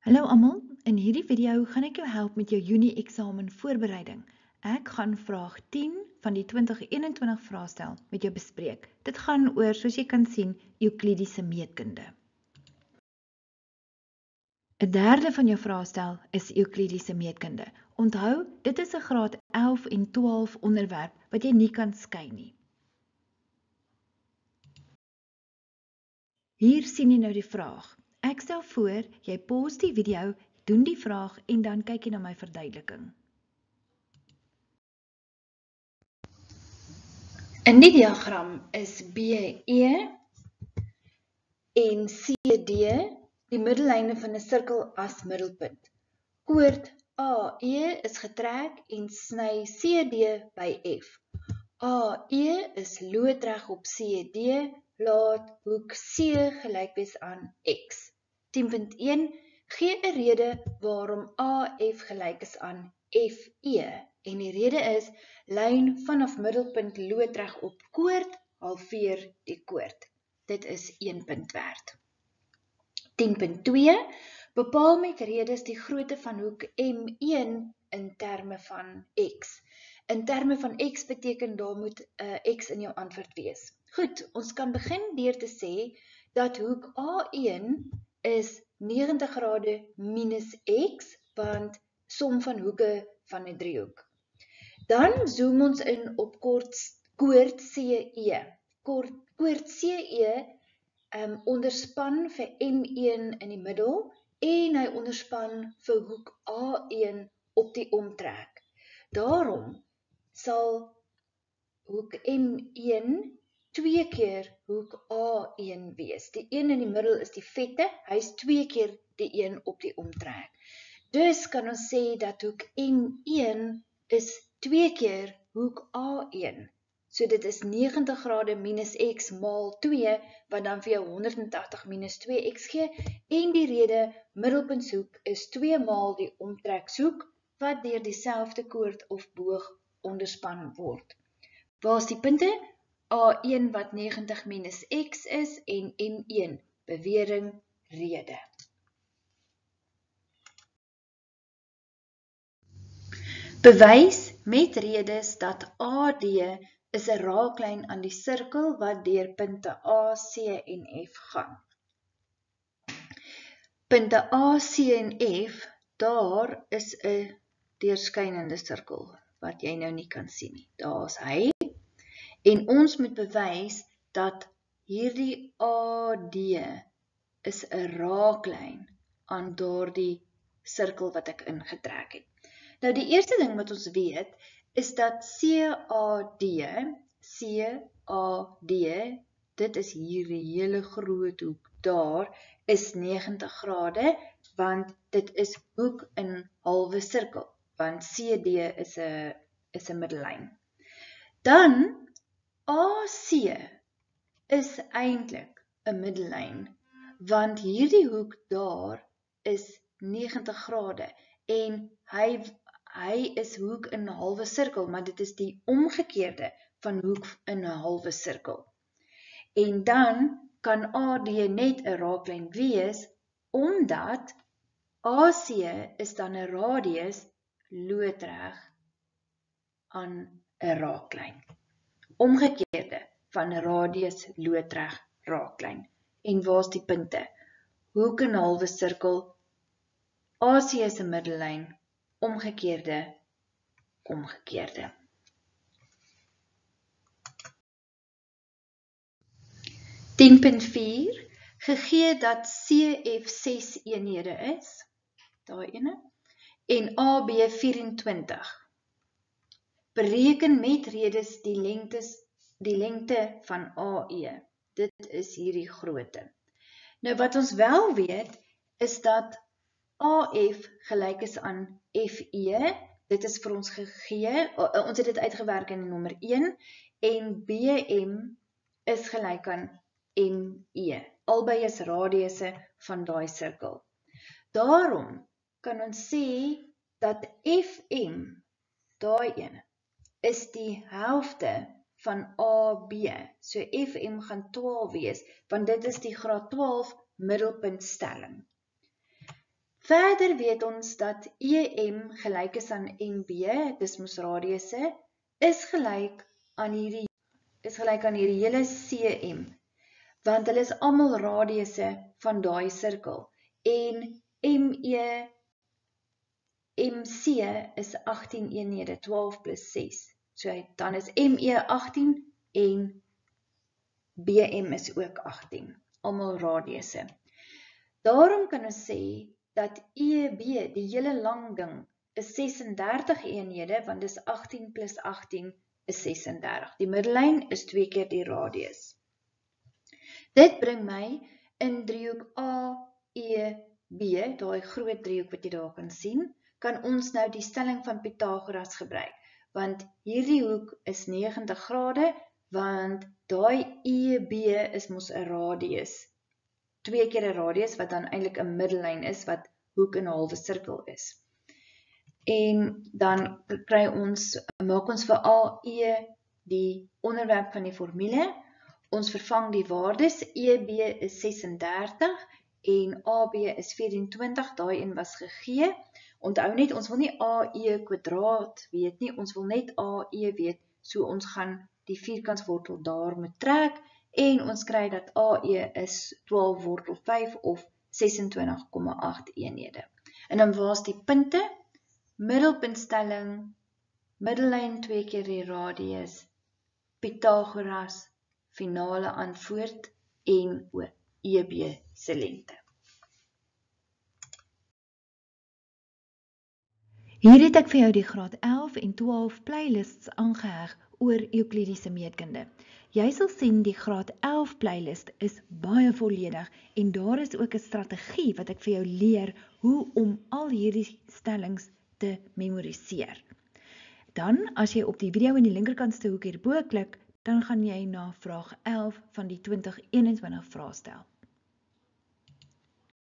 Hallo almal, in hierdie video gaan ek jou help met jou Junie eksamen voorbereiding. Ek gaan vraag 10 van die 2021 vraestel met jou bespreek. Dit gaan oor, soos jy kan sien, Euklidiese meetkunde. 'n derde van jou vraestel is Euklidiese meetkunde. Onthou, dit is 'n graad 11 en 12 onderwerp wat jy nie kan skei nie. Hier sien jy nou die vraag. Ek stel voor, jy pause die video, doen die vraag en dan kyk jy na my verduideliking. In die diagram is BE en CD die middellyne van 'n sirkel as middelpunt. Koord AE is getrek en sny CD by F. AE is loodreg op CD, laat hoek C gelyk wees aan X. 10.1 Gee 'n rede waarom AF gelyk is aan FE en die rede is lyn vanaf middelpunt loodreg op koord halveer die koord. Dit is 1 punt werd. 10.2 Bepaal met redes die grootte van hoek M1 in terme van X. In terme van X beteken daar moet X in jou antwoord wees. Goed, ons kan begin deur te sê dat hoek A1 is 90 grade minus X, want som van hoeke van 'n driehoek. Dan zoom ons in op koord CE. Koord CE onderspan vir M1 in die middel en hy onderspan vir hoek A1 op die omtrek. Daarom sal hoek M1 twee keer hoek A1 wees. Die een in die middel is die vette, hy is twee keer die een op die omtrek. Dus kan ons sê dat hoek M1 is twee keer hoek A1. So dit is 90 grade minus X maal 2, wat dan vir jou 180 minus 2X gee, en die rede middelpuntshoek is 2 maal die omtrekshoek, wat deur dieselfde koord of boog onderspan word. Waar is die punte? A1 wat 90 minus X is en M1, bewering, rede. Bewys met redes dat AD is 'n raaklyn aan die sirkel wat deur punte A, C en F gaan. Punte A, C en F, daar is 'n deurskynende sirkel wat jy nou nie kan sien nie. Daar's hy. En ons moet bewys dat hierdie AD is 'n raaklyn aan daardie sirkel wat ek ingetrek het. Nou die eerste ding wat ons weet is dat CAD, dit is hierdie hele groot hoek daar, is 90 grade, want dit is hoek in halwe sirkel, want CD is 'n middellyn. Dan AC is eintlik 'n middellyn, want hierdie hoek daar is 90 grade en hy is hoek in 'n halwe sirkel, maar dit is die omgekeerde van hoek in 'n halwe sirkel. En dan kan AD net 'n raaklyn wees, omdat AC is dan 'n radius loodreg aan 'n raaklyn. Omgekeerde van 'n radius loodreg raaklyn. En waar's die punte? Hoek in 'n halwe sirkel, AC is 'n middellyn, omgekeerde. 10.4 Gegee dat CF 6 eenhede is, daai ene, en AB 24. Bereken met redes die lengte van AE. Dit is hierdie grootte. Nou wat ons wel weet, is dat AF gelyk is aan FE, dit is vir ons gegee, ons het dit uitgewerk in nommer 1, en BM is gelyk aan ME. Albei is radiusse van daai sirkel. Daarom kan ons sê dat FM, daai ene, is die helfte van AB. So FM gaan 12 wees, want dit is die graad 12 middelpuntstelling. Verder weet ons dat EM gelyk is aan MB, dis mos radiusse, is gelyk aan hierdie hele CM, want hulle is almal radiusse van daai sirkel. En MC is 18 eenhede, 12 plus 6. So dan is ME 18 en BM is ook 18, almal radiusse. Daarom kan ons sê dat EB, die hele lang ding, is 36 eenhede, want dis 18 plus 18 is 36. Die middellyn is 2 keer die radius. Dit bring my in driehoek AEB, daai groot driehoek wat jy daar kan sien, kan ons nou die stelling van Pythagoras gebruik, want hierdie hoek is 90 grade, want daai EB is mos 'n radius. 2 keer 'n radius wat dan eintlik 'n middellyn is wat hoek in 'n halwe sirkel is. En dan maak ons vir AE die onderwerp van die formule. Ons vervang die waardes, EB is 36 en AB is 24, daai een was gegee. Onthou net, ons wil nie AE kwadraat weet nie, ons wil net AE weet, so ons gaan die vierkantswortel daar moet trek, en ons kry dat AE is 12 wortel 5 of 26,8 eenhede. En dan waar is die punte? Middelpuntstelling, middellyn 2 keer die radius, Pythagoras, finale antwoord en EB se lengte. Hier het ek vir jou die graad 11 en 12 playlists aangeheg oor Euklidiese meetkunde. Jy sal sien die graad 11 playlist is baie volledig en daar is ook 'n strategie wat ek vir jou leer hoe om al hierdie stellings te memoriseer. Dan, as jy op die video in die linkerkantste hoek hierbo klik, dan gaan jy na vraag 11 van die 2021 vraestel.